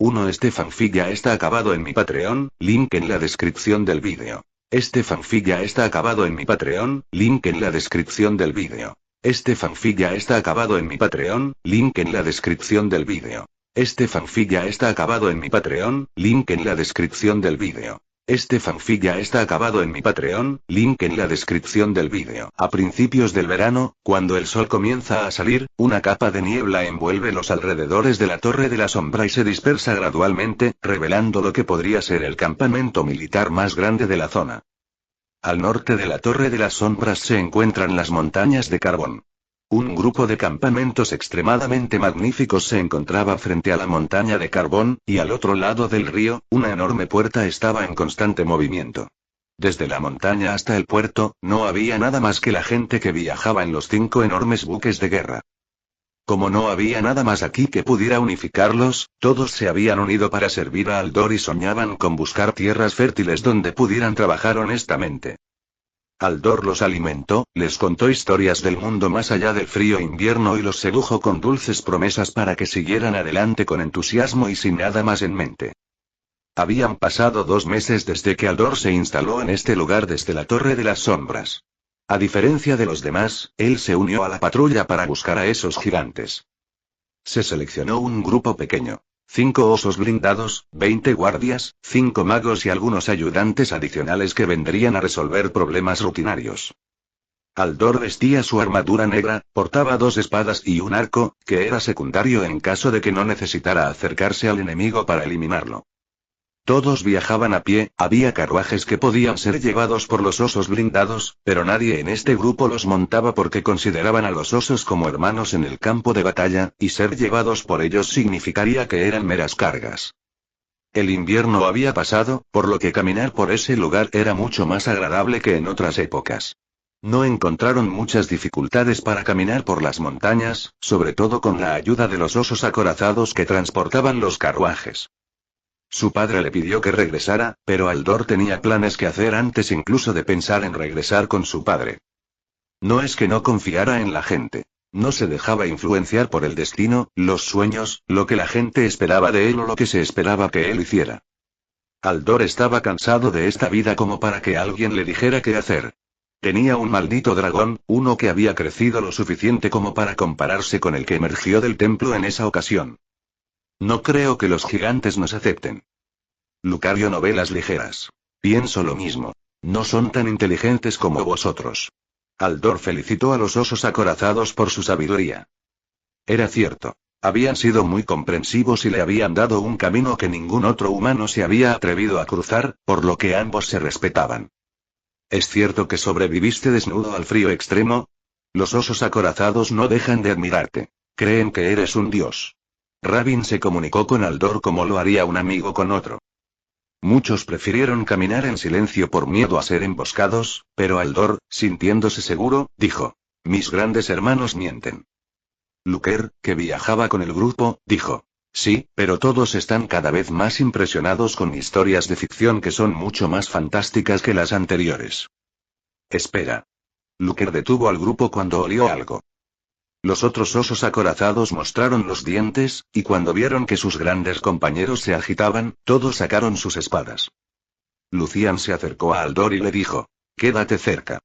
1. Este fanfic ya está acabado en mi Patreon, link en la descripción del vídeo. Este fanfic ya está acabado en mi Patreon, link en la descripción del vídeo. Este fanfic ya está acabado en mi Patreon, link en la descripción del vídeo. Este fanfic ya está acabado en mi Patreon, link en la descripción del vídeo. Este fanfic ya está acabado en mi Patreon, link en la descripción del vídeo. A principios del verano, cuando el sol comienza a salir, una capa de niebla envuelve los alrededores de la Torre de la Sombra y se dispersa gradualmente, revelando lo que podría ser el campamento militar más grande de la zona. Al norte de la Torre de las Sombras se encuentran las montañas de Carbón. Un grupo de campamentos extremadamente magníficos se encontraba frente a la montaña de Carbón, y al otro lado del río, una enorme puerta estaba en constante movimiento. Desde la montaña hasta el puerto, no había nada más que la gente que viajaba en los 5 enormes buques de guerra. Como no había nada más aquí que pudiera unificarlos, todos se habían unido para servir a Aldor y soñaban con buscar tierras fértiles donde pudieran trabajar honestamente. Aldor los alimentó, les contó historias del mundo más allá del frío invierno y los sedujo con dulces promesas para que siguieran adelante con entusiasmo y sin nada más en mente. Habían pasado 2 meses desde que Aldor se instaló en este lugar desde la Torre de las Sombras. A diferencia de los demás, él se unió a la patrulla para buscar a esos gigantes. Se seleccionó un grupo pequeño. 5 osos blindados, 20 guardias, 5 magos y algunos ayudantes adicionales que vendrían a resolver problemas rutinarios. Aldor vestía su armadura negra, portaba 2 espadas y un arco, que era secundario en caso de que no necesitara acercarse al enemigo para eliminarlo. Todos viajaban a pie, había carruajes que podían ser llevados por los osos blindados, pero nadie en este grupo los montaba porque consideraban a los osos como hermanos en el campo de batalla, y ser llevados por ellos significaría que eran meras cargas. El invierno había pasado, por lo que caminar por ese lugar era mucho más agradable que en otras épocas. No encontraron muchas dificultades para caminar por las montañas, sobre todo con la ayuda de los osos acorazados que transportaban los carruajes. Su padre le pidió que regresara, pero Aldor tenía planes que hacer antes incluso de pensar en regresar con su padre. No es que no confiara en la gente. No se dejaba influenciar por el destino, los sueños, lo que la gente esperaba de él o lo que se esperaba que él hiciera. Aldor estaba cansado de esta vida como para que alguien le dijera qué hacer. Tenía un maldito dragón, uno que había crecido lo suficiente como para compararse con el que emergió del templo en esa ocasión. No creo que los gigantes nos acepten. Lucario, novelas ligeras. Pienso lo mismo. No son tan inteligentes como vosotros. Aldor felicitó a los osos acorazados por su sabiduría. Era cierto. Habían sido muy comprensivos y le habían dado un camino que ningún otro humano se había atrevido a cruzar, por lo que ambos se respetaban. ¿Es cierto que sobreviviste desnudo al frío extremo? Los osos acorazados no dejan de admirarte. Creen que eres un dios. Rabin se comunicó con Aldor como lo haría un amigo con otro. Muchos prefirieron caminar en silencio por miedo a ser emboscados, pero Aldor, sintiéndose seguro, dijo: mis grandes hermanos mienten. Luker, que viajaba con el grupo, dijo: sí, pero todos están cada vez más impresionados con historias de ficción que son mucho más fantásticas que las anteriores. Espera. Luker detuvo al grupo cuando olió algo. Los otros osos acorazados mostraron los dientes, y cuando vieron que sus grandes compañeros se agitaban, todos sacaron sus espadas. Lucian se acercó a Aldor y le dijo: quédate cerca.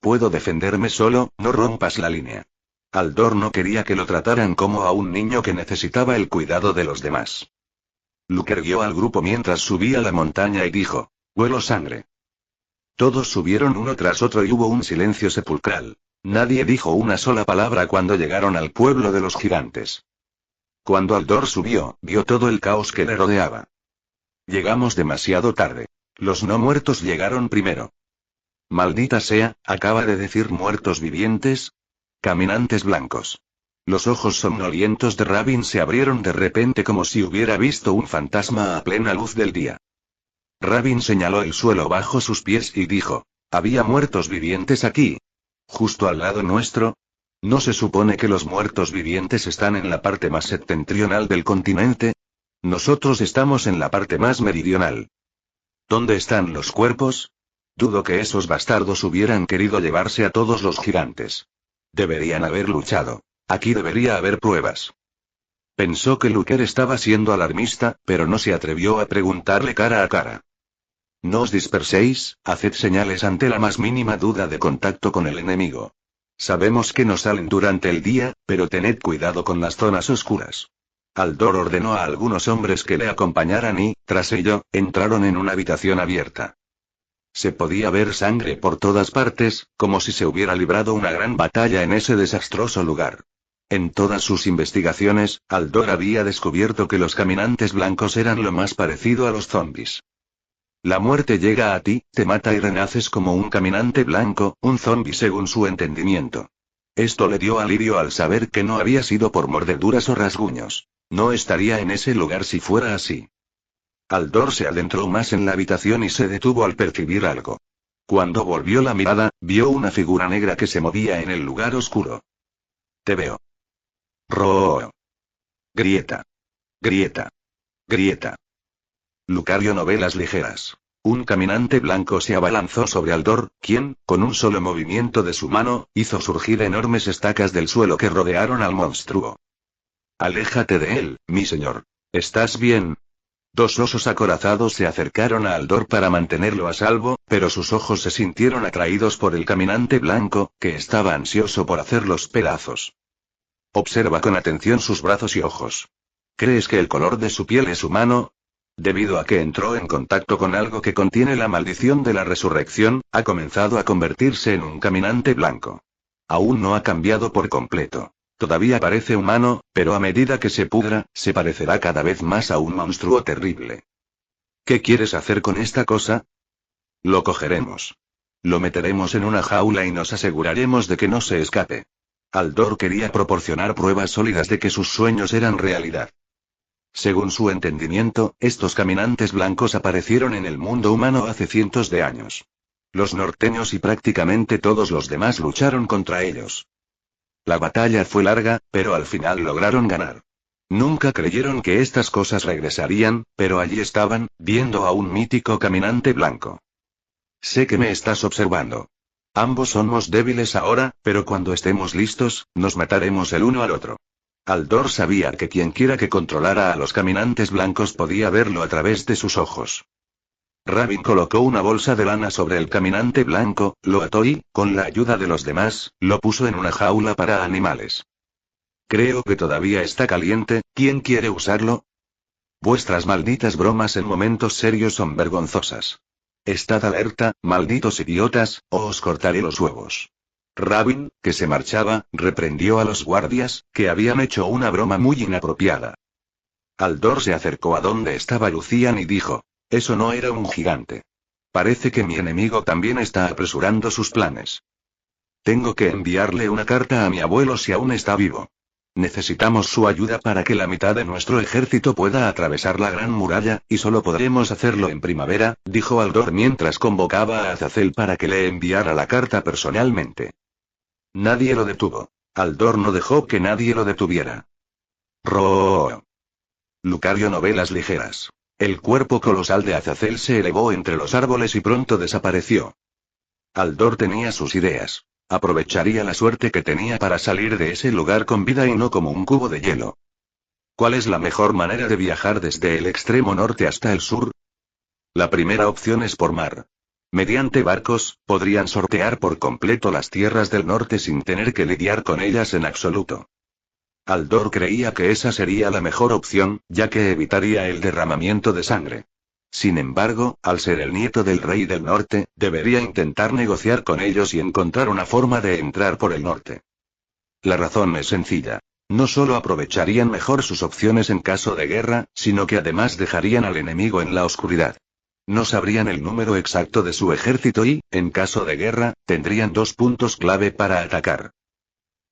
Puedo defenderme solo, no rompas la línea. Aldor no quería que lo trataran como a un niño que necesitaba el cuidado de los demás. Luker guió al grupo mientras subía la montaña y dijo: huelo sangre. Todos subieron uno tras otro y hubo un silencio sepulcral. Nadie dijo una sola palabra cuando llegaron al pueblo de los gigantes. Cuando Aldor subió, vio todo el caos que le rodeaba. Llegamos demasiado tarde. Los no muertos llegaron primero. Maldita sea, acaba de decir muertos vivientes. Caminantes blancos. Los ojos somnolientos de Rabin se abrieron de repente como si hubiera visto un fantasma a plena luz del día. Rabin señaló el suelo bajo sus pies y dijo: había muertos vivientes aquí. Justo al lado nuestro. ¿No se supone que los muertos vivientes están en la parte más septentrional del continente? Nosotros estamos en la parte más meridional. ¿Dónde están los cuerpos? Dudo que esos bastardos hubieran querido llevarse a todos los gigantes. Deberían haber luchado. Aquí debería haber pruebas. Pensó que Luker estaba siendo alarmista, pero no se atrevió a preguntarle cara a cara. No os disperséis, haced señales ante la más mínima duda de contacto con el enemigo. Sabemos que no salen durante el día, pero tened cuidado con las zonas oscuras. Aldor ordenó a algunos hombres que le acompañaran y, tras ello, entraron en una habitación abierta. Se podía ver sangre por todas partes, como si se hubiera librado una gran batalla en ese desastroso lugar. En todas sus investigaciones, Aldor había descubierto que los caminantes blancos eran lo más parecido a los zombis. La muerte llega a ti, te mata y renaces como un caminante blanco, un zombi según su entendimiento. Esto le dio alivio al saber que no había sido por mordeduras o rasguños. No estaría en ese lugar si fuera así. Aldor se adentró más en la habitación y se detuvo al percibir algo. Cuando volvió la mirada, vio una figura negra que se movía en el lugar oscuro. Te veo. Roo. Grieta. Grieta. Grieta. Lucario Novelas Ligeras. Un caminante blanco se abalanzó sobre Aldor, quien, con un solo movimiento de su mano, hizo surgir enormes estacas del suelo que rodearon al monstruo. Aléjate de él, mi señor. ¿Estás bien? Dos osos acorazados se acercaron a Aldor para mantenerlo a salvo, pero sus ojos se sintieron atraídos por el caminante blanco, que estaba ansioso por hacerlos pedazos. Observa con atención sus brazos y ojos. ¿Crees que el color de su piel es humano? Debido a que entró en contacto con algo que contiene la maldición de la resurrección, ha comenzado a convertirse en un caminante blanco. Aún no ha cambiado por completo. Todavía parece humano, pero a medida que se pudra, se parecerá cada vez más a un monstruo terrible. ¿Qué quieres hacer con esta cosa? Lo cogeremos. Lo meteremos en una jaula y nos aseguraremos de que no se escape. Aldor quería proporcionar pruebas sólidas de que sus sueños eran realidad. Según su entendimiento, estos caminantes blancos aparecieron en el mundo humano hace cientos de años. Los norteños y prácticamente todos los demás lucharon contra ellos. La batalla fue larga, pero al final lograron ganar. Nunca creyeron que estas cosas regresarían, pero allí estaban, viendo a un mítico caminante blanco. Sé que me estás observando. Ambos somos débiles ahora, pero cuando estemos listos, nos mataremos el uno al otro. Aldor sabía que quienquiera que controlara a los caminantes blancos podía verlo a través de sus ojos. Rabin colocó una bolsa de lana sobre el caminante blanco, lo ató y, con la ayuda de los demás, lo puso en una jaula para animales. Creo que todavía está caliente, ¿quién quiere usarlo? Vuestras malditas bromas en momentos serios son vergonzosas. Estad alerta, malditos idiotas, o os cortaré los huevos. Rabin, que se marchaba, reprendió a los guardias, que habían hecho una broma muy inapropiada. Aldor se acercó a donde estaba Lucian y dijo: eso no era un gigante. Parece que mi enemigo también está apresurando sus planes. Tengo que enviarle una carta a mi abuelo si aún está vivo. Necesitamos su ayuda para que la mitad de nuestro ejército pueda atravesar la gran muralla, y solo podremos hacerlo en primavera, dijo Aldor mientras convocaba a Azazel para que le enviara la carta personalmente. Nadie lo detuvo. Aldor no dejó que nadie lo detuviera. Roo. Lucario Novelas Ligeras. El cuerpo colosal de Azazel se elevó entre los árboles y pronto desapareció. Aldor tenía sus ideas. Aprovecharía la suerte que tenía para salir de ese lugar con vida y no como un cubo de hielo. ¿Cuál es la mejor manera de viajar desde el extremo norte hasta el sur? La primera opción es por mar. Mediante barcos, podrían sortear por completo las tierras del norte sin tener que lidiar con ellas en absoluto. Aldor creía que esa sería la mejor opción, ya que evitaría el derramamiento de sangre. Sin embargo, al ser el nieto del rey del norte, debería intentar negociar con ellos y encontrar una forma de entrar por el norte. La razón es sencilla. No solo aprovecharían mejor sus opciones en caso de guerra, sino que además dejarían al enemigo en la oscuridad. No sabrían el número exacto de su ejército y, en caso de guerra, tendrían dos puntos clave para atacar.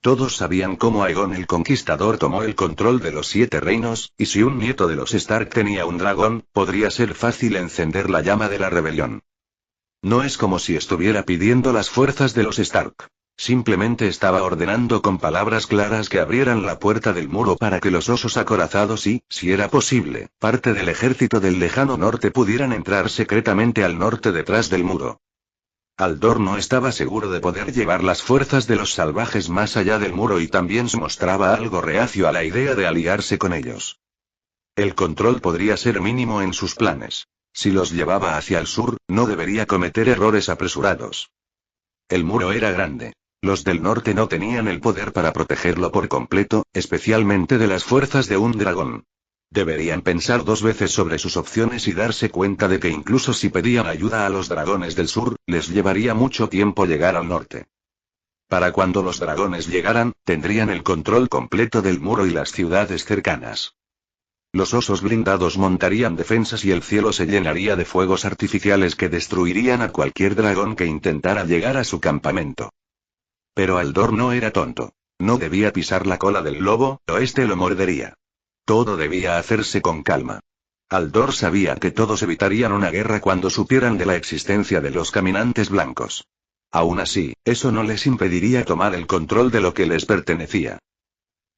Todos sabían cómo Aegon el Conquistador tomó el control de los 7 reinos, y si un nieto de los Stark tenía un dragón, podría ser fácil encender la llama de la rebelión. No es como si estuviera pidiendo las fuerzas de los Stark. Simplemente estaba ordenando con palabras claras que abrieran la puerta del muro para que los osos acorazados y, si era posible, parte del ejército del lejano norte pudieran entrar secretamente al norte detrás del muro. Aldor no estaba seguro de poder llevar las fuerzas de los salvajes más allá del muro y también se mostraba algo reacio a la idea de aliarse con ellos. El control podría ser mínimo en sus planes. Si los llevaba hacia el sur, no debería cometer errores apresurados. El muro era grande. Los del norte no tenían el poder para protegerlo por completo, especialmente de las fuerzas de un dragón. Deberían pensar 2 veces sobre sus opciones y darse cuenta de que incluso si pedían ayuda a los dragones del sur, les llevaría mucho tiempo llegar al norte. Para cuando los dragones llegaran, tendrían el control completo del muro y las ciudades cercanas. Los osos blindados montarían defensas y el cielo se llenaría de fuegos artificiales que destruirían a cualquier dragón que intentara llegar a su campamento. Pero Aldor no era tonto. No debía pisar la cola del lobo, o este lo mordería. Todo debía hacerse con calma. Aldor sabía que todos evitarían una guerra cuando supieran de la existencia de los caminantes blancos. Aún así, eso no les impediría tomar el control de lo que les pertenecía.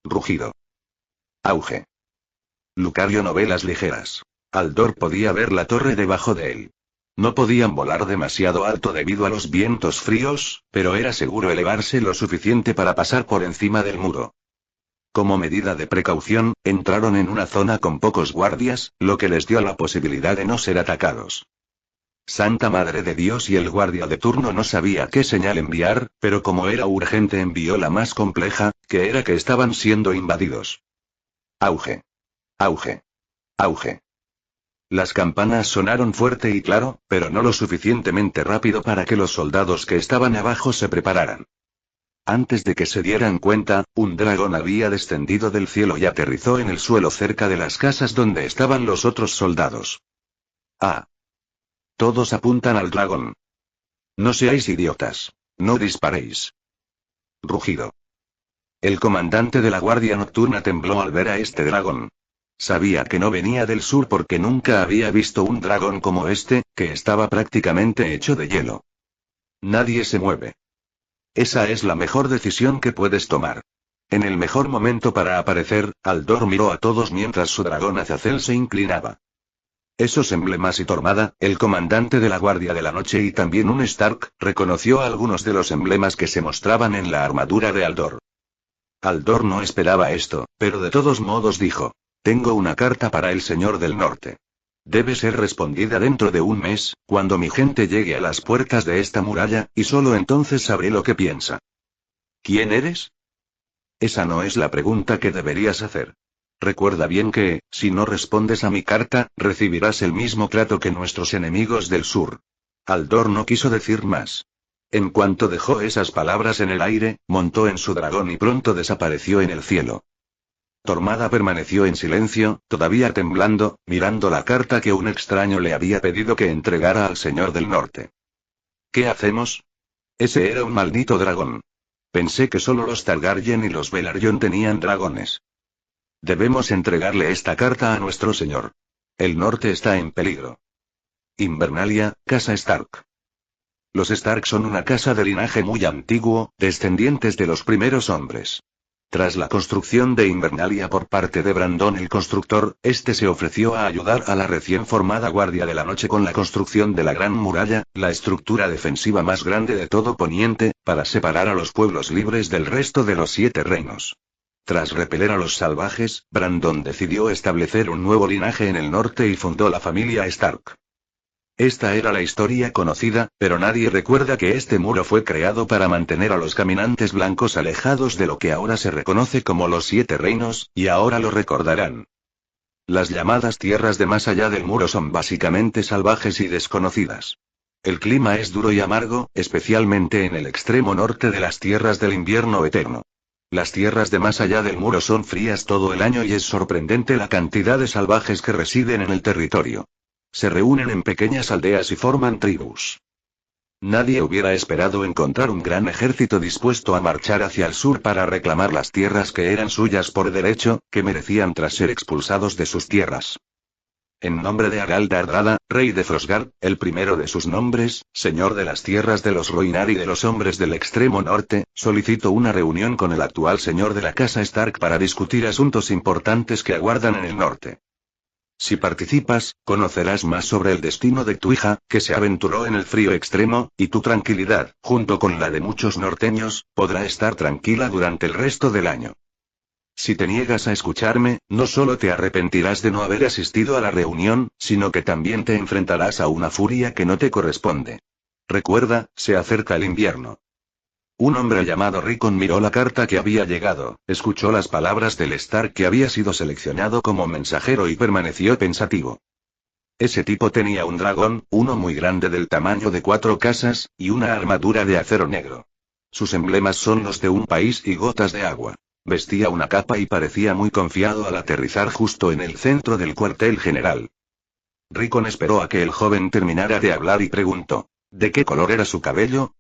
Rugido. Auge. Lucario novelas ligeras. Aldor podía ver la torre debajo de él. No podían volar demasiado alto debido a los vientos fríos, pero era seguro elevarse lo suficiente para pasar por encima del muro. Como medida de precaución, entraron en una zona con pocos guardias, lo que les dio la posibilidad de no ser atacados. Santa Madre de Dios y el guardia de turno no sabía qué señal enviar, pero como era urgente envió la más compleja, que era que estaban siendo invadidos. Auge. Auge. Auge. Las campanas sonaron fuerte y claro, pero no lo suficientemente rápido para que los soldados que estaban abajo se prepararan. Antes de que se dieran cuenta, un dragón había descendido del cielo y aterrizó en el suelo cerca de las casas donde estaban los otros soldados. ¡Ah! Todos apuntan al dragón. No seáis idiotas. No disparéis. Rugido. El comandante de la guardia nocturna tembló al ver a este dragón. Sabía que no venía del sur porque nunca había visto un dragón como este, que estaba prácticamente hecho de hielo. Nadie se mueve. Esa es la mejor decisión que puedes tomar. En el mejor momento para aparecer, Aldor miró a todos mientras su dragón Azazel se inclinaba. Esos emblemas y Tormada, el comandante de la Guardia de la Noche y también un Stark, reconoció algunos de los emblemas que se mostraban en la armadura de Aldor. Aldor no esperaba esto, pero de todos modos dijo: tengo una carta para el Señor del Norte. Debe ser respondida dentro de 1 mes, cuando mi gente llegue a las puertas de esta muralla, y solo entonces sabré lo que piensa. ¿Quién eres? Esa no es la pregunta que deberías hacer. Recuerda bien que, si no respondes a mi carta, recibirás el mismo trato que nuestros enemigos del sur. Aldor no quiso decir más. En cuanto dejó esas palabras en el aire, montó en su dragón y pronto desapareció en el cielo. Tormada permaneció en silencio, todavía temblando, mirando la carta que un extraño le había pedido que entregara al Señor del Norte. ¿Qué hacemos? Ese era un maldito dragón. Pensé que solo los Targaryen y los Velaryon tenían dragones. Debemos entregarle esta carta a nuestro señor. El norte está en peligro. Invernalia, Casa Stark. Los Stark son una casa de linaje muy antiguo, descendientes de los primeros hombres. Tras la construcción de Invernalia por parte de Brandon el Constructor, este se ofreció a ayudar a la recién formada Guardia de la Noche con la construcción de la Gran Muralla, la estructura defensiva más grande de todo Poniente, para separar a los pueblos libres del resto de los 7 reinos. Tras repeler a los salvajes, Brandon decidió establecer un nuevo linaje en el norte y fundó la familia Stark. Esta era la historia conocida, pero nadie recuerda que este muro fue creado para mantener a los caminantes blancos alejados de lo que ahora se reconoce como los 7 reinos, y ahora lo recordarán. Las llamadas tierras de más allá del muro son básicamente salvajes y desconocidas. El clima es duro y amargo, especialmente en el extremo norte de las tierras del invierno eterno. Las tierras de más allá del muro son frías todo el año y es sorprendente la cantidad de salvajes que residen en el territorio. Se reúnen en pequeñas aldeas y forman tribus. Nadie hubiera esperado encontrar un gran ejército dispuesto a marchar hacia el sur para reclamar las tierras que eran suyas por derecho, que merecían tras ser expulsados de sus tierras. En nombre de Harald Hardrada, rey de Frostgard, el primero de sus nombres, señor de las tierras de los Rhoynar y de los hombres del extremo norte, solicito una reunión con el actual señor de la casa Stark para discutir asuntos importantes que aguardan en el norte. Si participas, conocerás más sobre el destino de tu hija, que se aventuró en el frío extremo, y tu tranquilidad, junto con la de muchos norteños, podrá estar tranquila durante el resto del año. Si te niegas a escucharme, no solo te arrepentirás de no haber asistido a la reunión, sino que también te enfrentarás a una furia que no te corresponde. Recuerda, se acerca el invierno. Un hombre llamado Rickon miró la carta que había llegado, escuchó las palabras del Stark que había sido seleccionado como mensajero y permaneció pensativo. Ese tipo tenía un dragón, uno muy grande del tamaño de 4 casas, y una armadura de acero negro. Sus emblemas son los de un país y gotas de agua. Vestía una capa y parecía muy confiado al aterrizar justo en el centro del cuartel general. Rickon esperó a que el joven terminara de hablar y preguntó: ¿de qué color era su cabello?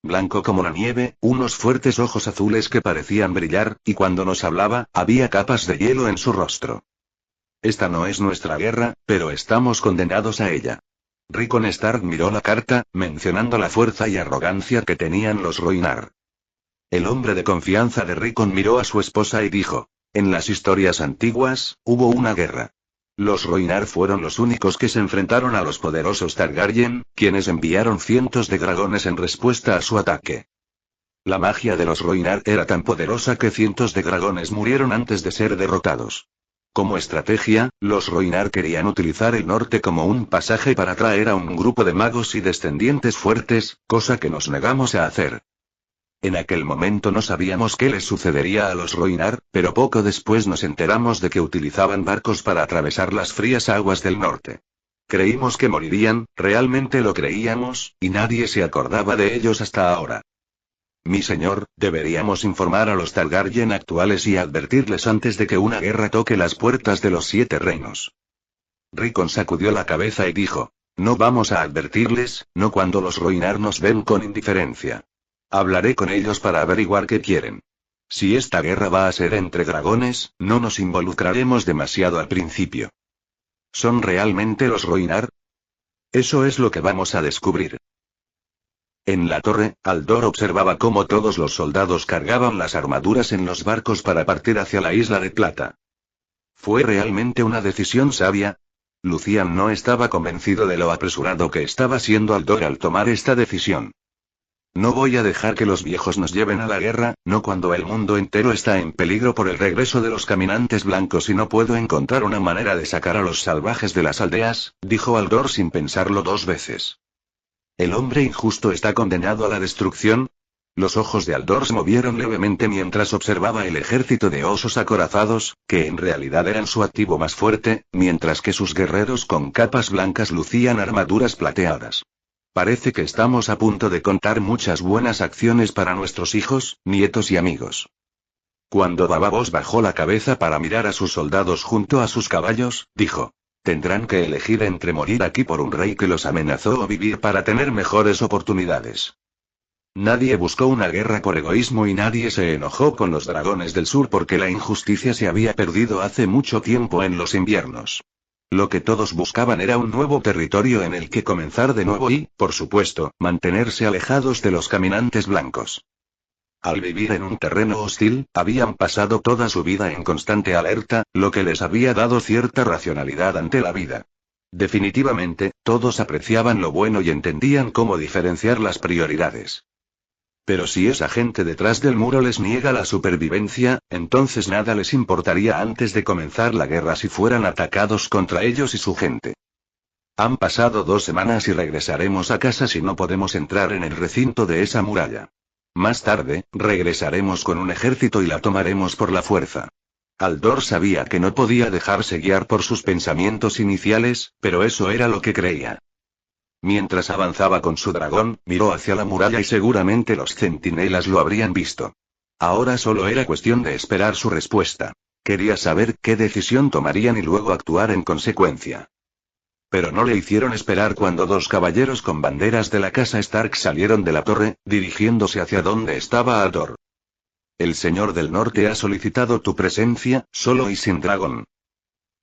Blanco como la nieve, unos fuertes ojos azules que parecían brillar, y cuando nos hablaba, había capas de hielo en su rostro. Esta no es nuestra guerra, pero estamos condenados a ella. Rickon Stark miró la carta, mencionando la fuerza y arrogancia que tenían los Rhoynar. El hombre de confianza de Rickon miró a su esposa y dijo: en las historias antiguas, hubo una guerra. Los Rhoynar fueron los únicos que se enfrentaron a los poderosos Targaryen, quienes enviaron cientos de dragones en respuesta a su ataque. La magia de los Rhoynar era tan poderosa que cientos de dragones murieron antes de ser derrotados. Como estrategia, los Rhoynar querían utilizar el norte como un pasaje para atraer a un grupo de magos y descendientes fuertes, cosa que nos negamos a hacer. En aquel momento no sabíamos qué les sucedería a los Rhoynar, pero poco después nos enteramos de que utilizaban barcos para atravesar las frías aguas del norte. Creímos que morirían, realmente lo creíamos, y nadie se acordaba de ellos hasta ahora. Mi señor, deberíamos informar a los Targaryen actuales y advertirles antes de que una guerra toque las puertas de los 7 reinos. Rickon sacudió la cabeza y dijo: no vamos a advertirles, no cuando los Rhoynar nos ven con indiferencia. Hablaré con ellos para averiguar qué quieren. Si esta guerra va a ser entre dragones, no nos involucraremos demasiado al principio. ¿Son realmente los Rhoynar? Eso es lo que vamos a descubrir. En la torre, Aldor observaba cómo todos los soldados cargaban las armaduras en los barcos para partir hacia la Isla de Plata. ¿Fue realmente una decisión sabia? Lucian no estaba convencido de lo apresurado que estaba siendo Aldor al tomar esta decisión. No voy a dejar que los viejos nos lleven a la guerra, no cuando el mundo entero está en peligro por el regreso de los caminantes blancos y no puedo encontrar una manera de sacar a los salvajes de las aldeas, dijo Aldor sin pensarlo 2 veces. ¿El hombre injusto está condenado a la destrucción? Los ojos de Aldor se movieron levemente mientras observaba el ejército de osos acorazados, que en realidad eran su activo más fuerte, mientras que sus guerreros con capas blancas lucían armaduras plateadas. Parece que estamos a punto de contar muchas buenas acciones para nuestros hijos, nietos y amigos. Cuando Bababos bajó la cabeza para mirar a sus soldados junto a sus caballos, dijo: tendrán que elegir entre morir aquí por un rey que los amenazó o vivir para tener mejores oportunidades. Nadie buscó una guerra por egoísmo y nadie se enojó con los dragones del sur porque la injusticia se había perdido hace mucho tiempo en los inviernos. Lo que todos buscaban era un nuevo territorio en el que comenzar de nuevo y, por supuesto, mantenerse alejados de los caminantes blancos. Al vivir en un terreno hostil, habían pasado toda su vida en constante alerta, lo que les había dado cierta racionalidad ante la vida. Definitivamente, todos apreciaban lo bueno y entendían cómo diferenciar las prioridades. Pero si esa gente detrás del muro les niega la supervivencia, entonces nada les importaría antes de comenzar la guerra si fueran atacados contra ellos y su gente. Han pasado 2 semanas y regresaremos a casa si no podemos entrar en el recinto de esa muralla. Más tarde, regresaremos con un ejército y la tomaremos por la fuerza. Aldor sabía que no podía dejarse guiar por sus pensamientos iniciales, pero eso era lo que creía. Mientras avanzaba con su dragón, miró hacia la muralla y seguramente los centinelas lo habrían visto. Ahora solo era cuestión de esperar su respuesta. Quería saber qué decisión tomarían y luego actuar en consecuencia. Pero no le hicieron esperar cuando 2 caballeros con banderas de la casa Stark salieron de la torre, dirigiéndose hacia donde estaba Aldor. El señor del norte ha solicitado tu presencia, solo y sin dragón.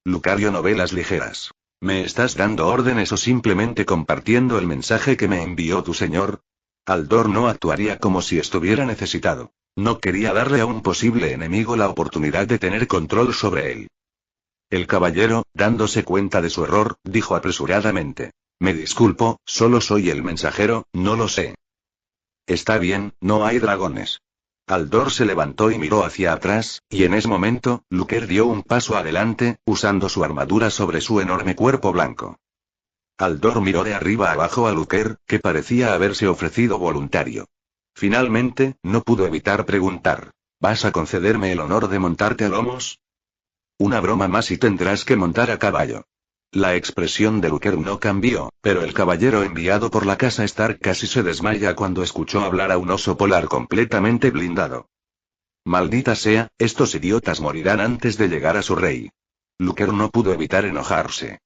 Lucario novelas ligeras. ¿Me estás dando órdenes o simplemente compartiendo el mensaje que me envió tu señor? Aldor no actuaría como si estuviera necesitado. No quería darle a un posible enemigo la oportunidad de tener control sobre él. El caballero, dándose cuenta de su error, dijo apresuradamente. Me disculpo, solo soy el mensajero, no lo sé. Está bien, no hay dragones. Aldor se levantó y miró hacia atrás, y en ese momento, Luker dio un paso adelante, usando su armadura sobre su enorme cuerpo blanco. Aldor miró de arriba abajo a Luker, que parecía haberse ofrecido voluntario. Finalmente, no pudo evitar preguntar. ¿Vas a concederme el honor de montarte a lomos? Una broma más y tendrás que montar a caballo. La expresión de Luker no cambió, pero el caballero enviado por la casa Stark casi se desmaya cuando escuchó hablar a un oso polar completamente blindado. Maldita sea, estos idiotas morirán antes de llegar a su rey. Luker no pudo evitar enojarse.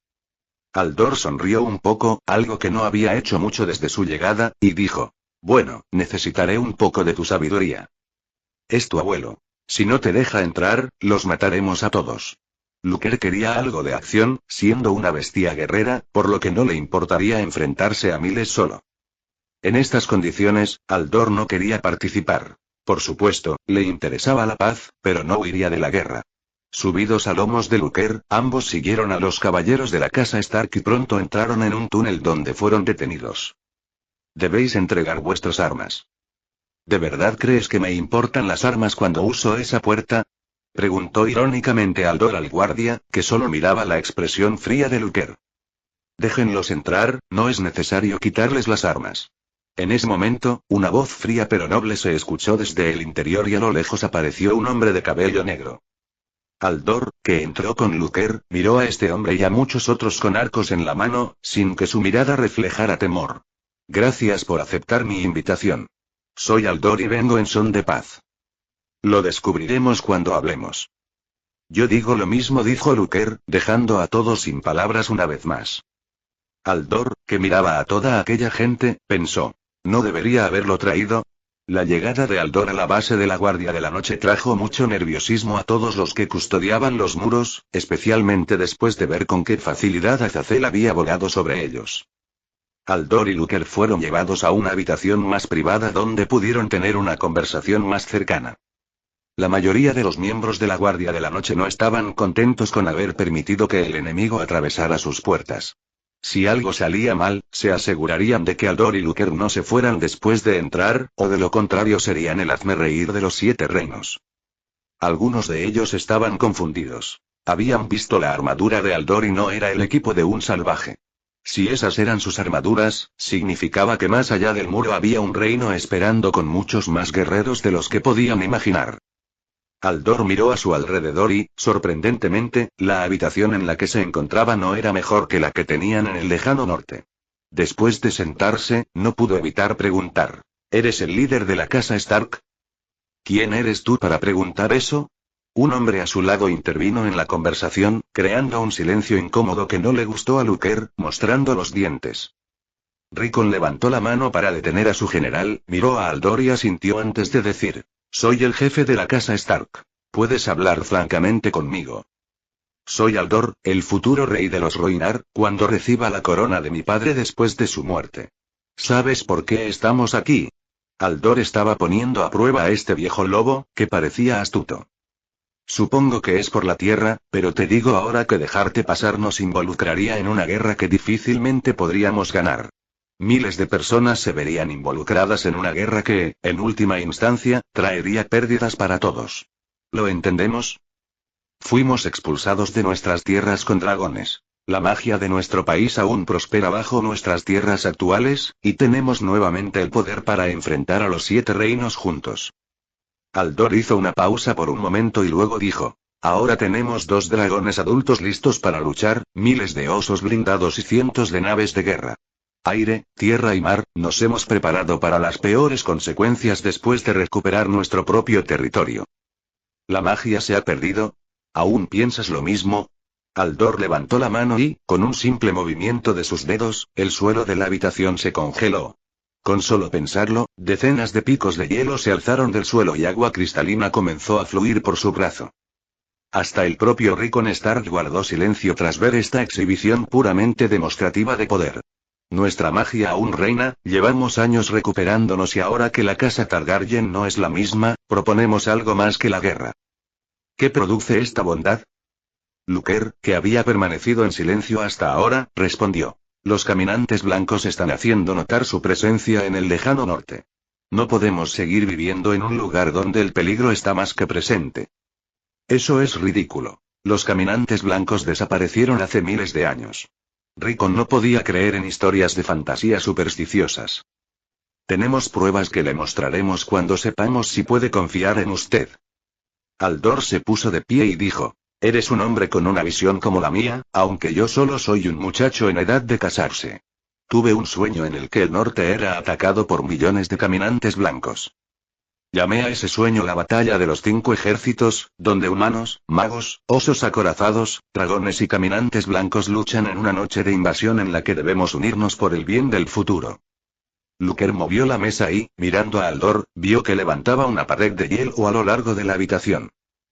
Aldor sonrió un poco, algo que no había hecho mucho desde su llegada, y dijo: bueno, necesitaré un poco de tu sabiduría. Es tu abuelo. Si no te deja entrar, los mataremos a todos. Luker quería algo de acción, siendo una bestia guerrera, por lo que no le importaría enfrentarse a miles solo. En estas condiciones, Aldor no quería participar. Por supuesto, le interesaba la paz, pero no huiría de la guerra. Subidos a lomos de Luker, ambos siguieron a los caballeros de la casa Stark y pronto entraron en un túnel donde fueron detenidos. Debéis entregar vuestras armas. ¿De verdad crees que me importan las armas cuando uso esa puerta? Preguntó irónicamente Aldor al guardia, que solo miraba la expresión fría de Luker. Déjenlos entrar, no es necesario quitarles las armas. En ese momento, una voz fría pero noble se escuchó desde el interior y a lo lejos apareció un hombre de cabello negro. Aldor, que entró con Luker, miró a este hombre y a muchos otros con arcos en la mano, sin que su mirada reflejara temor. Gracias por aceptar mi invitación. Soy Aldor y vengo en son de paz. Lo descubriremos cuando hablemos. Yo digo lo mismo, dijo Luker, dejando a todos sin palabras una vez más. Aldor, que miraba a toda aquella gente, pensó: ¿no debería haberlo traído? La llegada de Aldor a la base de la Guardia de la Noche trajo mucho nerviosismo a todos los que custodiaban los muros, especialmente después de ver con qué facilidad Azazel había volado sobre ellos. Aldor y Luker fueron llevados a una habitación más privada donde pudieron tener una conversación más cercana. La mayoría de los miembros de la Guardia de la Noche no estaban contentos con haber permitido que el enemigo atravesara sus puertas. Si algo salía mal, se asegurarían de que Aldor y Luker no se fueran después de entrar, o de lo contrario serían el hazmerreír de los 7 reinos. Algunos de ellos estaban confundidos. Habían visto la armadura de Aldor y no era el equipo de un salvaje. Si esas eran sus armaduras, significaba que más allá del muro había un reino esperando con muchos más guerreros de los que podían imaginar. Aldor miró a su alrededor y, sorprendentemente, la habitación en la que se encontraba no era mejor que la que tenían en el lejano norte. Después de sentarse, no pudo evitar preguntar: ¿eres el líder de la casa Stark? ¿Quién eres tú para preguntar eso? Un hombre a su lado intervino en la conversación, creando un silencio incómodo que no le gustó a Luker, mostrando los dientes. Rickon levantó la mano para detener a su general, miró a Aldor y asintió antes de decir: soy el jefe de la casa Stark. Puedes hablar francamente conmigo. Soy Aldor, el futuro rey de los Rhoynar, cuando reciba la corona de mi padre después de su muerte. ¿Sabes por qué estamos aquí? Aldor estaba poniendo a prueba a este viejo lobo, que parecía astuto. Supongo que es por la tierra, pero te digo ahora que dejarte pasar nos involucraría en una guerra que difícilmente podríamos ganar. Miles de personas se verían involucradas en una guerra que, en última instancia, traería pérdidas para todos. ¿Lo entendemos? Fuimos expulsados de nuestras tierras con dragones. La magia de nuestro país aún prospera bajo nuestras tierras actuales, y tenemos nuevamente el poder para enfrentar a los 7 reinos juntos. Aldor hizo una pausa por un momento y luego dijo: ahora tenemos 2 dragones adultos listos para luchar, miles de osos blindados y cientos de naves de guerra. Aire, tierra y mar, nos hemos preparado para las peores consecuencias después de recuperar nuestro propio territorio. ¿La magia se ha perdido? ¿Aún piensas lo mismo? Aldor levantó la mano y, con un simple movimiento de sus dedos, el suelo de la habitación se congeló. Con solo pensarlo, decenas de picos de hielo se alzaron del suelo y agua cristalina comenzó a fluir por su brazo. Hasta el propio Rickon Stark guardó silencio tras ver esta exhibición puramente demostrativa de poder. Nuestra magia aún reina, llevamos años recuperándonos y ahora que la casa Targaryen no es la misma, proponemos algo más que la guerra. ¿Qué produce esta bondad? Luker, que había permanecido en silencio hasta ahora, respondió. Los caminantes blancos están haciendo notar su presencia en el lejano norte. No podemos seguir viviendo en un lugar donde el peligro está más que presente. Eso es ridículo. Los caminantes blancos desaparecieron hace miles de años. Rickon no podía creer en historias de fantasía supersticiosas. Tenemos pruebas que le mostraremos cuando sepamos si puede confiar en usted. Aldor se puso de pie y dijo. Eres un hombre con una visión como la mía, aunque yo solo soy un muchacho en edad de casarse. Tuve un sueño en el que el norte era atacado por millones de caminantes blancos. Llamé a ese sueño la batalla de los 5 ejércitos, donde humanos, magos, osos acorazados, dragones y caminantes blancos luchan en una noche de invasión en la que debemos unirnos por el bien del futuro. Luker movió la mesa y, mirando a Aldor, vio que levantaba una pared de hielo a lo largo de la habitación.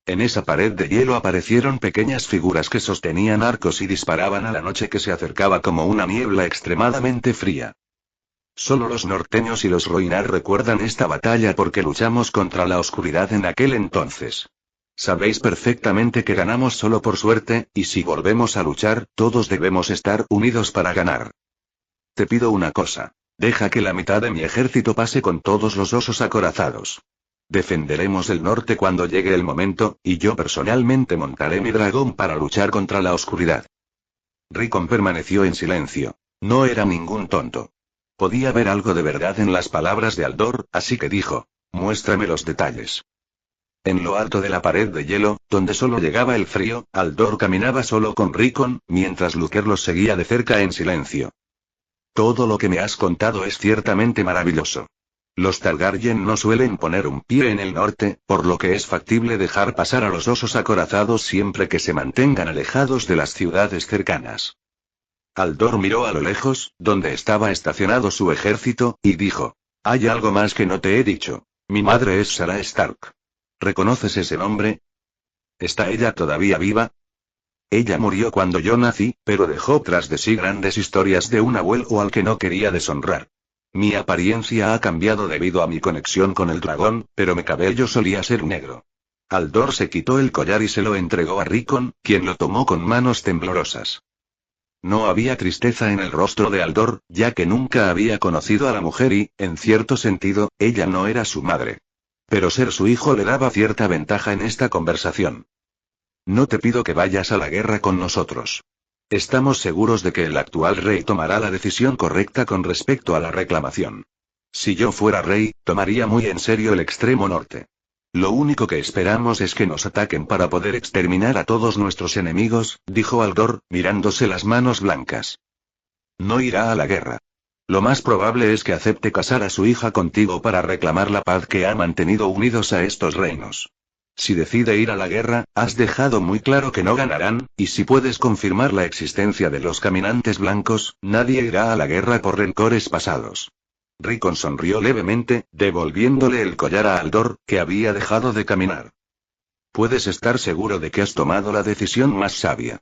En esa pared de hielo aparecieron pequeñas figuras que sostenían arcos y disparaban a la noche que se acercaba como una niebla extremadamente fría. Solo los norteños y los Roinar recuerdan esta batalla porque luchamos contra la oscuridad en aquel entonces. Sabéis perfectamente que ganamos solo por suerte, y si volvemos a luchar, todos debemos estar unidos para ganar. Te pido una cosa. Deja que la mitad de mi ejército pase con todos los osos acorazados. Defenderemos el norte cuando llegue el momento, y yo personalmente montaré mi dragón para luchar contra la oscuridad. Rickon permaneció en silencio. No era ningún tonto. Podía ver algo de verdad en las palabras de Aldor, así que dijo, muéstrame los detalles. En lo alto de la pared de hielo, donde solo llegaba el frío, Aldor caminaba solo con Rickon, mientras Luker los seguía de cerca en silencio. Todo lo que me has contado es ciertamente maravilloso. Los Targaryen no suelen poner un pie en el norte, por lo que es factible dejar pasar a los osos acorazados siempre que se mantengan alejados de las ciudades cercanas. Aldor miró a lo lejos, donde estaba estacionado su ejército, y dijo, hay algo más que no te he dicho. Mi madre es Sarah Stark. ¿Reconoces ese nombre? ¿Está ella todavía viva? Ella murió cuando yo nací, pero dejó tras de sí grandes historias de un abuelo al que no quería deshonrar. Mi apariencia ha cambiado debido a mi conexión con el dragón, pero mi cabello solía ser negro. Aldor se quitó el collar y se lo entregó a Rickon, quien lo tomó con manos temblorosas. No había tristeza en el rostro de Aldor, ya que nunca había conocido a la mujer y, en cierto sentido, ella no era su madre. Pero ser su hijo le daba cierta ventaja en esta conversación. No te pido que vayas a la guerra con nosotros. Estamos seguros de que el actual rey tomará la decisión correcta con respecto a la reclamación. Si yo fuera rey, tomaría muy en serio el extremo norte. Lo único que esperamos es que nos ataquen para poder exterminar a todos nuestros enemigos, dijo Aldor, mirándose las manos blancas. No irá a la guerra. Lo más probable es que acepte casar a su hija contigo para reclamar la paz que ha mantenido unidos a estos reinos. Si decide ir a la guerra, has dejado muy claro que no ganarán, y si puedes confirmar la existencia de los caminantes blancos, nadie irá a la guerra por rencores pasados. Rickon sonrió levemente, devolviéndole el collar a Aldor, que había dejado de caminar. Puedes estar seguro de que has tomado la decisión más sabia.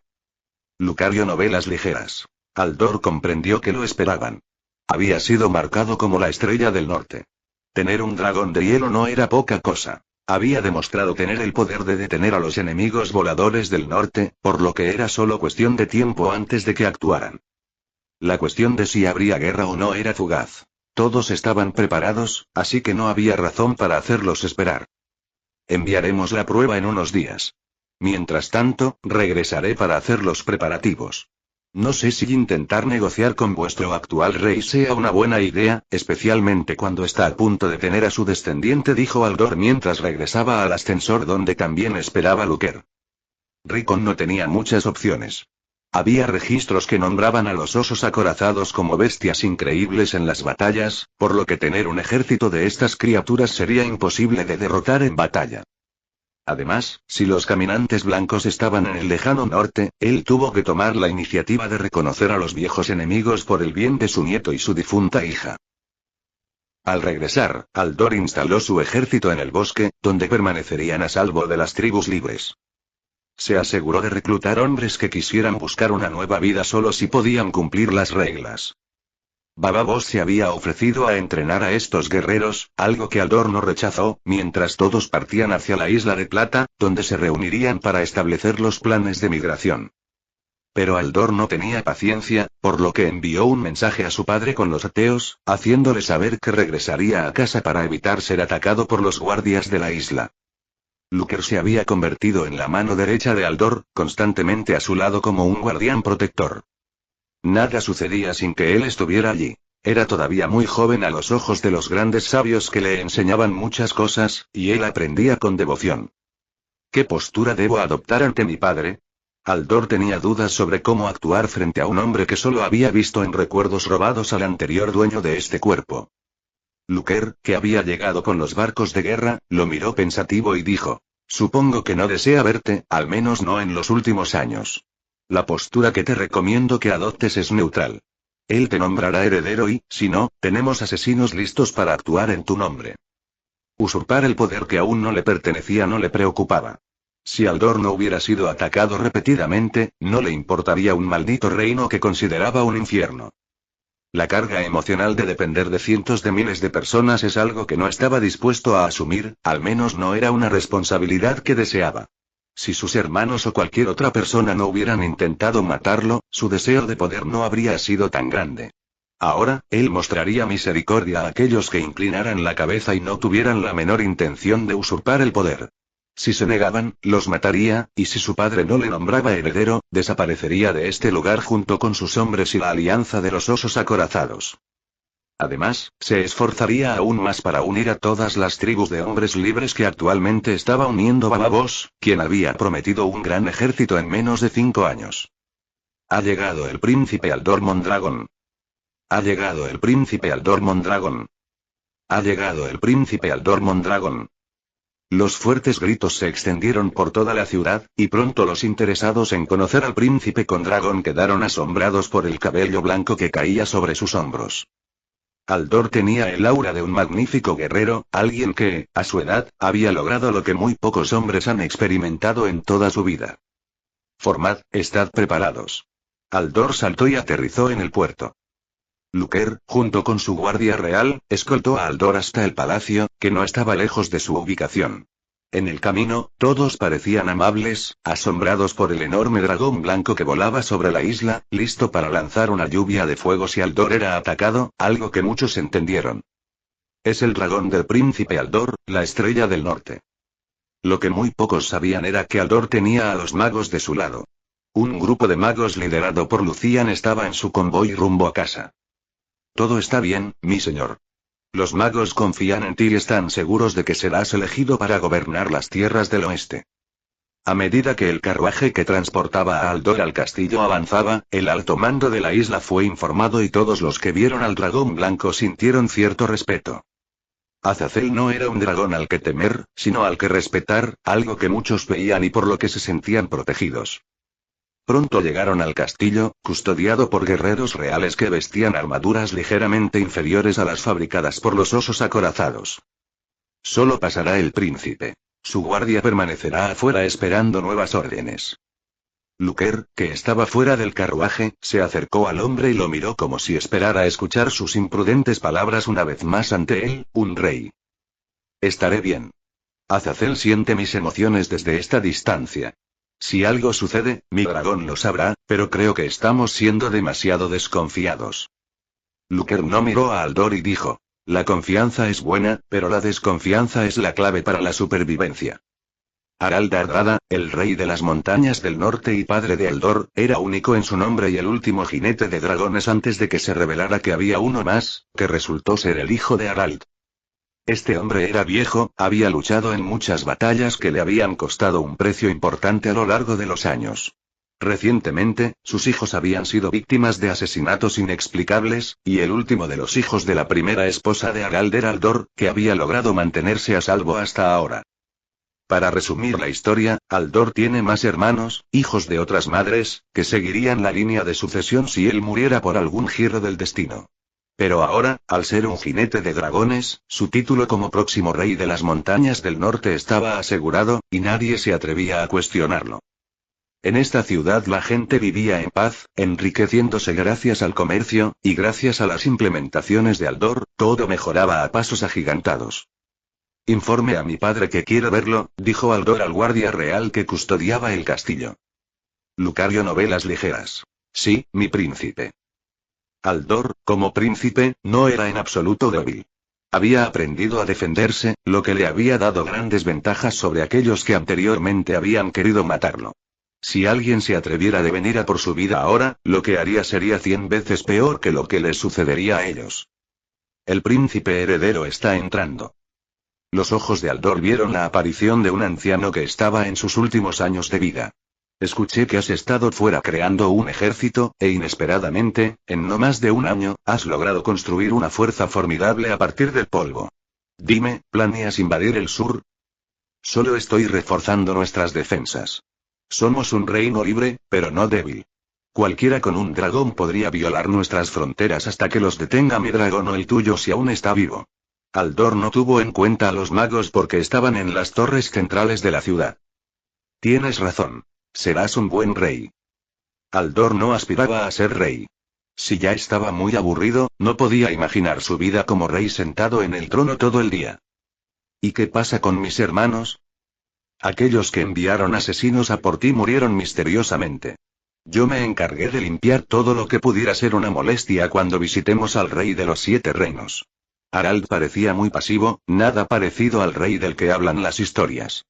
Lucario novelas ligeras. Aldor comprendió que lo esperaban. Había sido marcado como la estrella del norte. Tener un dragón de hielo no era poca cosa. Había demostrado tener el poder de detener a los enemigos voladores del norte, por lo que era solo cuestión de tiempo antes de que actuaran. La cuestión de si habría guerra o no era fugaz. Todos estaban preparados, así que no había razón para hacerlos esperar. Enviaremos la prueba en unos días. Mientras tanto, regresaré para hacer los preparativos. No sé si intentar negociar con vuestro actual rey sea una buena idea, especialmente cuando está a punto de tener a su descendiente, dijo Aldor mientras regresaba al ascensor donde también esperaba Luker. Rickon no tenía muchas opciones. Había registros que nombraban a los osos acorazados como bestias increíbles en las batallas, por lo que tener un ejército de estas criaturas sería imposible de derrotar en batalla. Además, si los caminantes blancos estaban en el lejano norte, él tuvo que tomar la iniciativa de reconocer a los viejos enemigos por el bien de su nieto y su difunta hija. Al regresar, Aldor instaló su ejército en el bosque, donde permanecerían a salvo de las tribus libres. Se aseguró de reclutar hombres que quisieran buscar una nueva vida solo si podían cumplir las reglas. Baba Voss se había ofrecido a entrenar a estos guerreros, algo que Aldor no rechazó, mientras todos partían hacia la Isla de Plata, donde se reunirían para establecer los planes de migración. Pero Aldor no tenía paciencia, por lo que envió un mensaje a su padre con los ateos, haciéndole saber que regresaría a casa para evitar ser atacado por los guardias de la isla. Lúcer se había convertido en la mano derecha de Aldor, constantemente a su lado como un guardián protector. Nada sucedía sin que él estuviera allí. Era todavía muy joven a los ojos de los grandes sabios que le enseñaban muchas cosas, y él aprendía con devoción. ¿Qué postura debo adoptar ante mi padre? Aldor tenía dudas sobre cómo actuar frente a un hombre que solo había visto en recuerdos robados al anterior dueño de este cuerpo. Lúcer, que había llegado con los barcos de guerra, lo miró pensativo y dijo: supongo que no desea verte, al menos no en los últimos años. La postura que te recomiendo que adoptes es neutral. Él te nombrará heredero y, si no, tenemos asesinos listos para actuar en tu nombre. Usurpar el poder que aún no le pertenecía no le preocupaba. Si Aldor no hubiera sido atacado repetidamente, no le importaría un maldito reino que consideraba un infierno. La carga emocional de depender de cientos de miles de personas es algo que no estaba dispuesto a asumir, al menos no era una responsabilidad que deseaba. Si sus hermanos o cualquier otra persona no hubieran intentado matarlo, su deseo de poder no habría sido tan grande. Ahora, él mostraría misericordia a aquellos que inclinaran la cabeza y no tuvieran la menor intención de usurpar el poder. Si se negaban, los mataría, y si su padre no le nombraba heredero, desaparecería de este lugar junto con sus hombres y la alianza de los osos acorazados. Además, se esforzaría aún más para unir a todas las tribus de hombres libres que actualmente estaba uniendo Baba Voss, quien había prometido un gran ejército en menos de 5 años. Ha llegado el príncipe Aldor Mondragón. Ha llegado el príncipe Aldor Mondragón. Ha llegado el príncipe Aldor Mondragón. Los fuertes gritos se extendieron por toda la ciudad, y pronto los interesados en conocer al príncipe con dragón quedaron asombrados por el cabello blanco que caía sobre sus hombros. Aldor tenía el aura de un magnífico guerrero, alguien que, a su edad, había logrado lo que muy pocos hombres han experimentado en toda su vida. Formad, estad preparados. Aldor saltó y aterrizó en el puerto. Lúcer, junto con su guardia real, escoltó a Aldor hasta el palacio, que no estaba lejos de su ubicación. En el camino, todos parecían amables, asombrados por el enorme dragón blanco que volaba sobre la isla, listo para lanzar una lluvia de fuego si Aldor era atacado, algo que muchos entendieron. Es el dragón del príncipe Aldor, la estrella del norte. Lo que muy pocos sabían era que Aldor tenía a los magos de su lado. Un grupo de magos liderado por Lucian estaba en su convoy rumbo a casa. Todo está bien, mi señor. Los magos confían en ti y están seguros de que serás elegido para gobernar las tierras del oeste. A medida que el carruaje que transportaba a Aldor al castillo avanzaba, el alto mando de la isla fue informado y todos los que vieron al dragón blanco sintieron cierto respeto. Azazel no era un dragón al que temer, sino al que respetar, algo que muchos veían y por lo que se sentían protegidos. Pronto llegaron al castillo, custodiado por guerreros reales que vestían armaduras ligeramente inferiores a las fabricadas por los osos acorazados. Solo pasará el príncipe. Su guardia permanecerá afuera esperando nuevas órdenes. Lúcer, que estaba fuera del carruaje, se acercó al hombre y lo miró como si esperara escuchar sus imprudentes palabras una vez más ante él, un rey. Estaré bien. Azazel siente mis emociones desde esta distancia. Si algo sucede, mi dragón lo sabrá, pero creo que estamos siendo demasiado desconfiados. Lúcer no miró a Aldor y dijo: la confianza es buena, pero la desconfianza es la clave para la supervivencia. Harald Hardrada, el rey de las montañas del norte y padre de Aldor, era único en su nombre y el último jinete de dragones antes de que se revelara que había uno más, que resultó ser el hijo de Harald. Este hombre era viejo, había luchado en muchas batallas que le habían costado un precio importante a lo largo de los años. Recientemente, sus hijos habían sido víctimas de asesinatos inexplicables, y el último de los hijos de la primera esposa de Harald era Aldor, que había logrado mantenerse a salvo hasta ahora. Para resumir la historia, Aldor tiene más hermanos, hijos de otras madres, que seguirían la línea de sucesión si él muriera por algún giro del destino. Pero ahora, al ser un jinete de dragones, su título como próximo rey de las montañas del norte estaba asegurado, y nadie se atrevía a cuestionarlo. En esta ciudad la gente vivía en paz, enriqueciéndose gracias al comercio, y gracias a las implementaciones de Aldor, todo mejoraba a pasos agigantados. Informe a mi padre que quiero verlo, dijo Aldor al guardia real que custodiaba el castillo. Lucario, novelas ligeras. Sí, mi príncipe. Aldor, como príncipe, no era en absoluto débil. Había aprendido a defenderse, lo que le había dado grandes ventajas sobre aquellos que anteriormente habían querido matarlo. Si alguien se atreviera a venir a por su vida ahora, lo que haría sería 100 veces peor que lo que les sucedería a ellos. El príncipe heredero está entrando. Los ojos de Aldor vieron la aparición de un anciano que estaba en sus últimos años de vida. Escuché que has estado fuera creando un ejército, e inesperadamente, en no más de un año, has logrado construir una fuerza formidable a partir del polvo. Dime, ¿planeas invadir el sur? Solo estoy reforzando nuestras defensas. Somos un reino libre, pero no débil. Cualquiera con un dragón podría violar nuestras fronteras hasta que los detenga mi dragón o el tuyo si aún está vivo. Aldor no tuvo en cuenta a los magos porque estaban en las torres centrales de la ciudad. Tienes razón. Serás un buen rey. Aldor no aspiraba a ser rey. Si ya estaba muy aburrido, no podía imaginar su vida como rey sentado en el trono todo el día. ¿Y qué pasa con mis hermanos? Aquellos que enviaron asesinos a por ti murieron misteriosamente. Yo me encargué de limpiar todo lo que pudiera ser una molestia cuando visitemos al rey de los 7 reinos. Harald parecía muy pasivo, nada parecido al rey del que hablan las historias.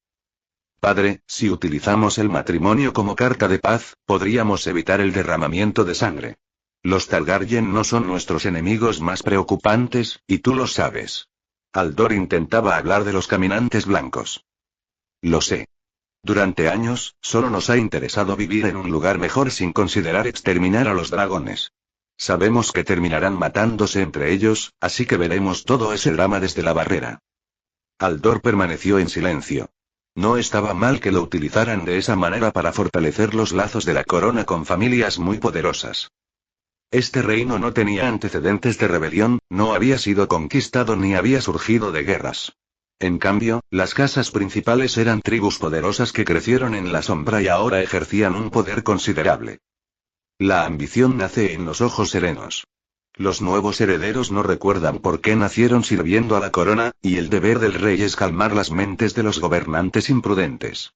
Padre, si utilizamos el matrimonio como carta de paz, podríamos evitar el derramamiento de sangre. Los Targaryen no son nuestros enemigos más preocupantes, y tú lo sabes. Aldor intentaba hablar de los caminantes blancos. Lo sé. Durante años, solo nos ha interesado vivir en un lugar mejor sin considerar exterminar a los dragones. Sabemos que terminarán matándose entre ellos, así que veremos todo ese drama desde la barrera. Aldor permaneció en silencio. No estaba mal que lo utilizaran de esa manera para fortalecer los lazos de la corona con familias muy poderosas. Este reino no tenía antecedentes de rebelión, no había sido conquistado ni había surgido de guerras. En cambio, las casas principales eran tribus poderosas que crecieron en la sombra y ahora ejercían un poder considerable. La ambición nace en los ojos serenos. Los nuevos herederos no recuerdan por qué nacieron sirviendo a la corona, y el deber del rey es calmar las mentes de los gobernantes imprudentes.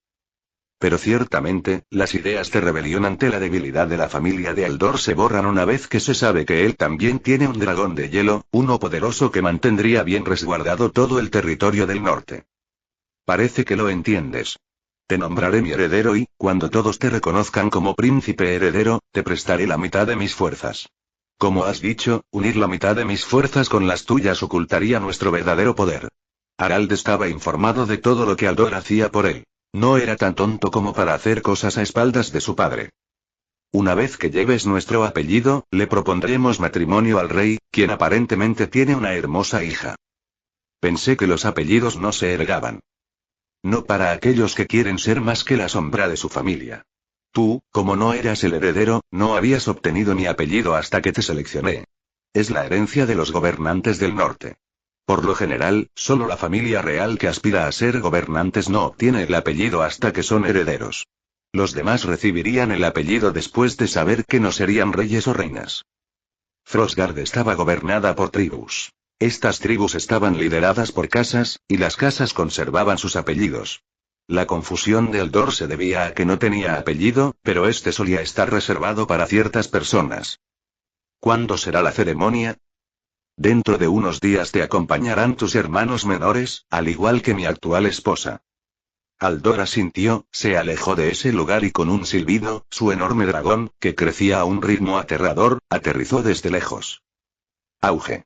Pero ciertamente, las ideas de rebelión ante la debilidad de la familia de Aldor se borran una vez que se sabe que él también tiene un dragón de hielo, uno poderoso que mantendría bien resguardado todo el territorio del norte. Parece que lo entiendes. Te nombraré mi heredero y, cuando todos te reconozcan como príncipe heredero, te prestaré la mitad de mis fuerzas. Como has dicho, unir la mitad de mis fuerzas con las tuyas ocultaría nuestro verdadero poder. Harald estaba informado de todo lo que Aldor hacía por él. No era tan tonto como para hacer cosas a espaldas de su padre. Una vez que lleves nuestro apellido, le propondremos matrimonio al rey, quien aparentemente tiene una hermosa hija. Pensé que los apellidos no se heredaban. No para aquellos que quieren ser más que la sombra de su familia. Tú, como no eras el heredero, no habías obtenido mi apellido hasta que te seleccioné. Es la herencia de los gobernantes del norte. Por lo general, solo la familia real que aspira a ser gobernantes no obtiene el apellido hasta que son herederos. Los demás recibirían el apellido después de saber que no serían reyes o reinas. Frostgard estaba gobernada por tribus. Estas tribus estaban lideradas por casas, y las casas conservaban sus apellidos. La confusión de Aldor se debía a que no tenía apellido, pero este solía estar reservado para ciertas personas. ¿Cuándo será la ceremonia? Dentro de unos días te acompañarán tus hermanos menores, al igual que mi actual esposa. Aldor asintió, se alejó de ese lugar y con un silbido, su enorme dragón, que crecía a un ritmo aterrador, aterrizó desde lejos. Auge.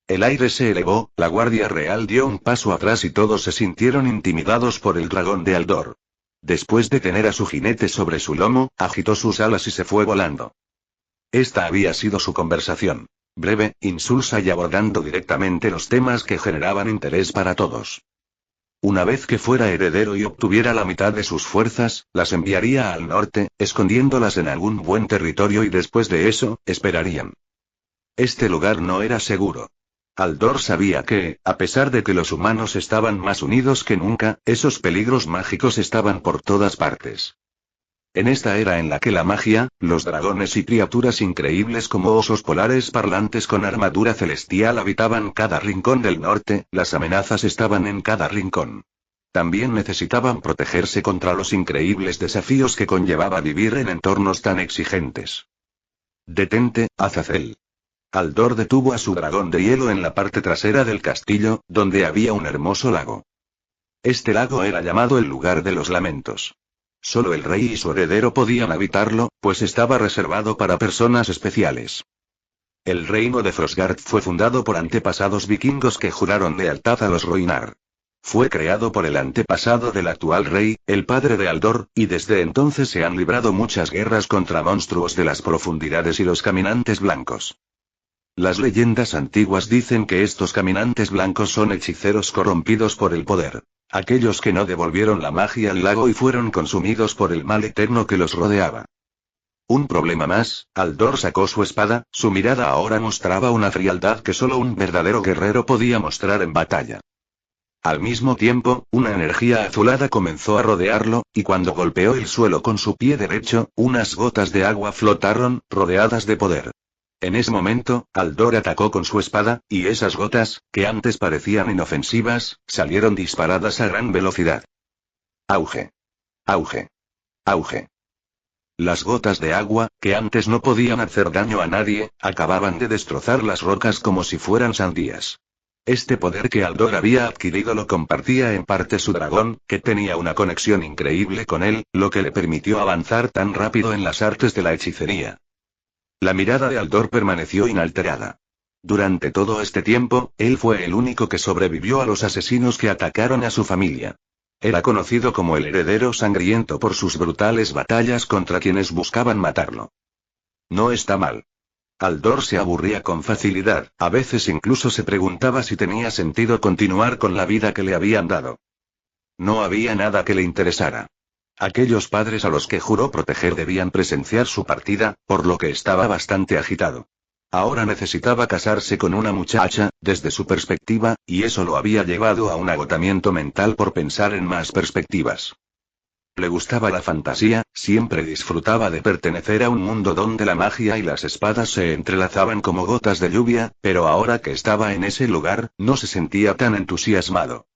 El aire se elevó, la guardia real dio un paso atrás y todos se sintieron intimidados por el dragón de Aldor. Después de tener a su jinete sobre su lomo, agitó sus alas y se fue volando. Esta había sido su conversación. Breve, insulsa y abordando directamente los temas que generaban interés para todos. Una vez que fuera heredero y obtuviera la mitad de sus fuerzas, las enviaría al norte, escondiéndolas en algún buen territorio y después de eso, esperarían. Este lugar no era seguro. Aldor sabía que, a pesar de que los humanos estaban más unidos que nunca, esos peligros mágicos estaban por todas partes. En esta era en la que la magia, los dragones y criaturas increíbles como osos polares parlantes con armadura celestial habitaban cada rincón del norte, las amenazas estaban en cada rincón. También necesitaban protegerse contra los increíbles desafíos que conllevaba vivir en entornos tan exigentes. «Detente, Azazel». Aldor detuvo a su dragón de hielo en la parte trasera del castillo, donde había un hermoso lago. Este lago era llamado el lugar de los lamentos. Solo el rey y su heredero podían habitarlo, pues estaba reservado para personas especiales. El reino de Frostgard fue fundado por antepasados vikingos que juraron lealtad a los Rhoynar. Fue creado por el antepasado del actual rey, el padre de Aldor, y desde entonces se han librado muchas guerras contra monstruos de las profundidades y los caminantes blancos. Las leyendas antiguas dicen que estos caminantes blancos son hechiceros corrompidos por el poder. Aquellos que no devolvieron la magia al lago y fueron consumidos por el mal eterno que los rodeaba. Un problema más, Aldor sacó su espada, su mirada ahora mostraba una frialdad que solo un verdadero guerrero podía mostrar en batalla. Al mismo tiempo, una energía azulada comenzó a rodearlo, y cuando golpeó el suelo con su pie derecho, unas gotas de agua flotaron, rodeadas de poder. En ese momento, Aldor atacó con su espada, y esas gotas, que antes parecían inofensivas, salieron disparadas a gran velocidad. Auge. Auge. Auge. Las gotas de agua, que antes no podían hacer daño a nadie, acababan de destrozar las rocas como si fueran sandías. Este poder que Aldor había adquirido lo compartía en parte su dragón, que tenía una conexión increíble con él, lo que le permitió avanzar tan rápido en las artes de la hechicería. La mirada de Aldor permaneció inalterada. Durante todo este tiempo, él fue el único que sobrevivió a los asesinos que atacaron a su familia. Era conocido como el heredero sangriento por sus brutales batallas contra quienes buscaban matarlo. No está mal. Aldor se aburría con facilidad, a veces incluso se preguntaba si tenía sentido continuar con la vida que le habían dado. No había nada que le interesara. Aquellos padres a los que juró proteger debían presenciar su partida, por lo que estaba bastante agitado. Ahora necesitaba casarse con una muchacha, desde su perspectiva, y eso lo había llevado a un agotamiento mental por pensar en más perspectivas. Le gustaba la fantasía, siempre disfrutaba de pertenecer a un mundo donde la magia y las espadas se entrelazaban como gotas de lluvia, pero ahora que estaba en ese lugar, no se sentía tan entusiasmado.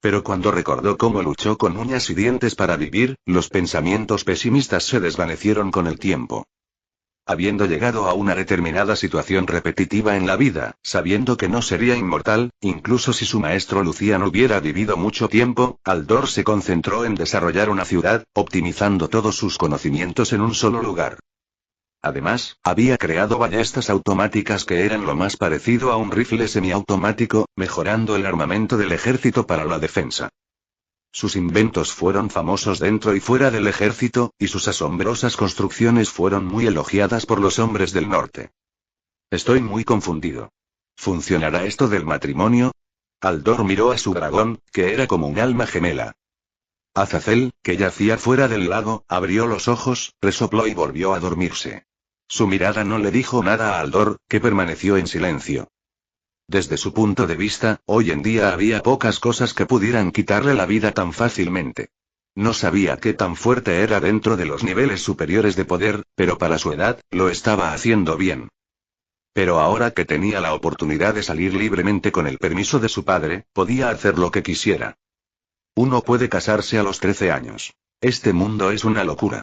Pero cuando recordó cómo luchó con uñas y dientes para vivir, los pensamientos pesimistas se desvanecieron con el tiempo. Habiendo llegado a una determinada situación repetitiva en la vida, sabiendo que no sería inmortal, incluso si su maestro Lucian hubiera vivido mucho tiempo, Aldor se concentró en desarrollar una ciudad, optimizando todos sus conocimientos en un solo lugar. Además, había creado ballestas automáticas que eran lo más parecido a un rifle semiautomático, mejorando el armamento del ejército para la defensa. Sus inventos fueron famosos dentro y fuera del ejército, y sus asombrosas construcciones fueron muy elogiadas por los hombres del norte. Estoy muy confundido. ¿Funcionará esto del matrimonio? Aldor miró a su dragón, que era como un alma gemela. Azazel, que yacía fuera del lago, abrió los ojos, resopló y volvió a dormirse. Su mirada no le dijo nada a Aldor, que permaneció en silencio. Desde su punto de vista, hoy en día había pocas cosas que pudieran quitarle la vida tan fácilmente. No sabía qué tan fuerte era dentro de los niveles superiores de poder, pero para su edad, lo estaba haciendo bien. Pero ahora que tenía la oportunidad de salir libremente con el permiso de su padre, podía hacer lo que quisiera. Uno puede casarse a los 13 años. Este mundo es una locura.